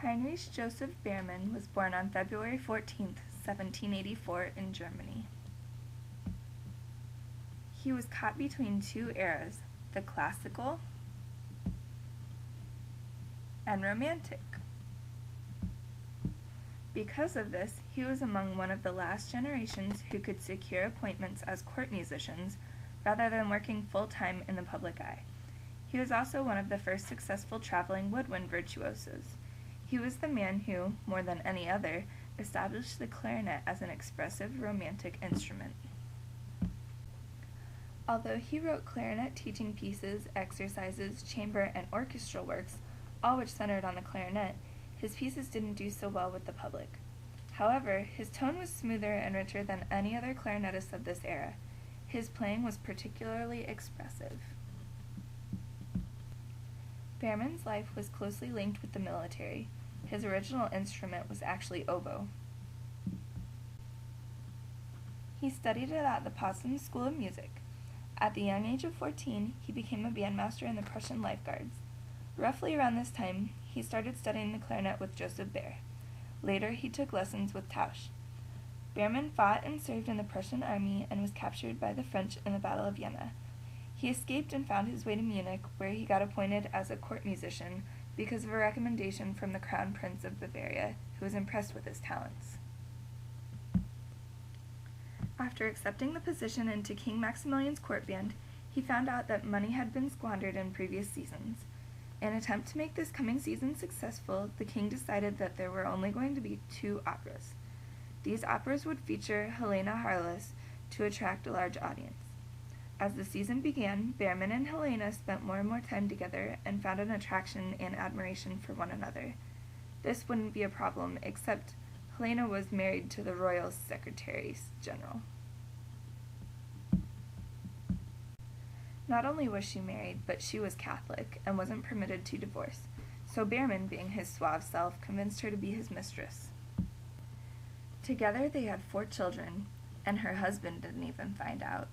Heinrich Joseph Baermann was born on February 14, 1784, in Germany. He was caught between two eras, the classical and romantic. Because of this, he was among one of the last generations who could secure appointments as court musicians rather than working full-time in the public eye. He was also one of the first successful traveling woodwind virtuosos. He was the man who, more than any other, established the clarinet as an expressive, romantic instrument. Although he wrote clarinet teaching pieces, exercises, chamber, and orchestral works, all which centered on the clarinet, his pieces didn't do so well with the public. However, his tone was smoother and richer than any other clarinetist of this era. His playing was particularly expressive. Baermann's life was closely linked with the military. His original instrument was actually oboe. He studied it at the Potsdam School of Music. At the young age of 14, he became a bandmaster in the Prussian Life Guards. Roughly around this time, he started studying the clarinet with Joseph Baer. Later, he took lessons with Tausch. Baermann fought and served in the Prussian army and was captured by the French in the Battle of Jena. He escaped and found his way to Munich, where he got appointed as a court musician because of a recommendation from the Crown Prince of Bavaria, who was impressed with his talents. After accepting the position into King Maximilian's court band, he found out that money had been squandered in previous seasons. In an attempt to make this coming season successful, the king decided that there were only going to be 2 operas. These operas would feature Helena Harless to attract a large audience. As the season began, Baermann and Helena spent more and more time together and found an attraction and admiration for one another. This wouldn't be a problem, except Helena was married to the royal secretary general. Not only was she married, but she was Catholic and wasn't permitted to divorce, so Baermann, being his suave self, convinced her to be his mistress. Together they had 4 children, and her husband didn't even find out.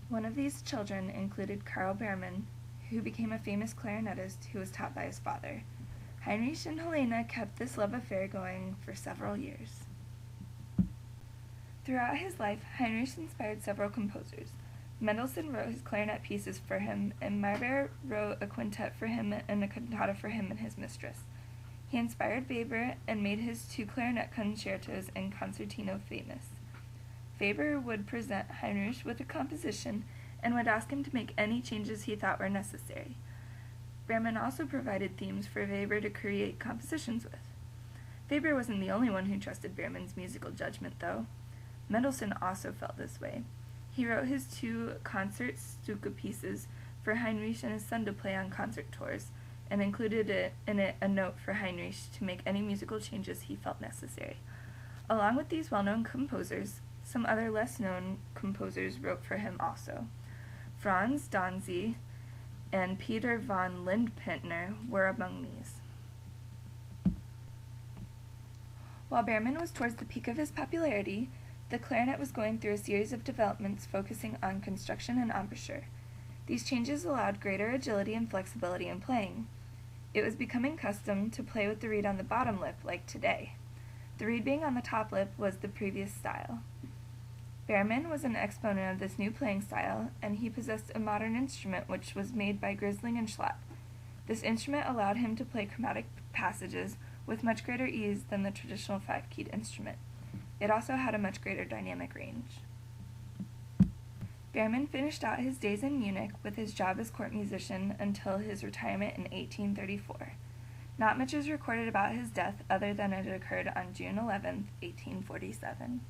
One of these children included Karl Baermann, who became a famous clarinetist who was taught by his father. Heinrich and Helena kept this love affair going for several years. Throughout his life, Heinrich inspired several composers. Mendelssohn wrote his clarinet pieces for him, and Meyerbeer wrote a quintet for him and a cantata for him and his mistress. He inspired Weber and made his 2 clarinet concertos and concertino famous. Weber would present Heinrich with a composition and would ask him to make any changes he thought were necessary. Baermann also provided themes for Weber to create compositions with. Weber wasn't the only one who trusted Baermann's musical judgment, though. Mendelssohn also felt this way. He wrote his 2 concert Stuka pieces for Heinrich and his son to play on concert tours, and included in it a note for Heinrich to make any musical changes he felt necessary. Along with these well-known composers, some other less-known composers wrote for him also. Franz Danzig and Peter von Lindpintner were among these. While Baermann was towards the peak of his popularity, the clarinet was going through a series of developments focusing on construction and embouchure. These changes allowed greater agility and flexibility in playing. It was becoming custom to play with the reed on the bottom lip, like today. The reed being on the top lip was the previous style. Baermann was an exponent of this new playing style, and he possessed a modern instrument which was made by Grisling and Schlatt. This instrument allowed him to play chromatic passages with much greater ease than the traditional 5-keyed instrument. It also had a much greater dynamic range. Baermann finished out his days in Munich with his job as court musician until his retirement in 1834. Not much is recorded about his death other than it occurred on June 11, 1847.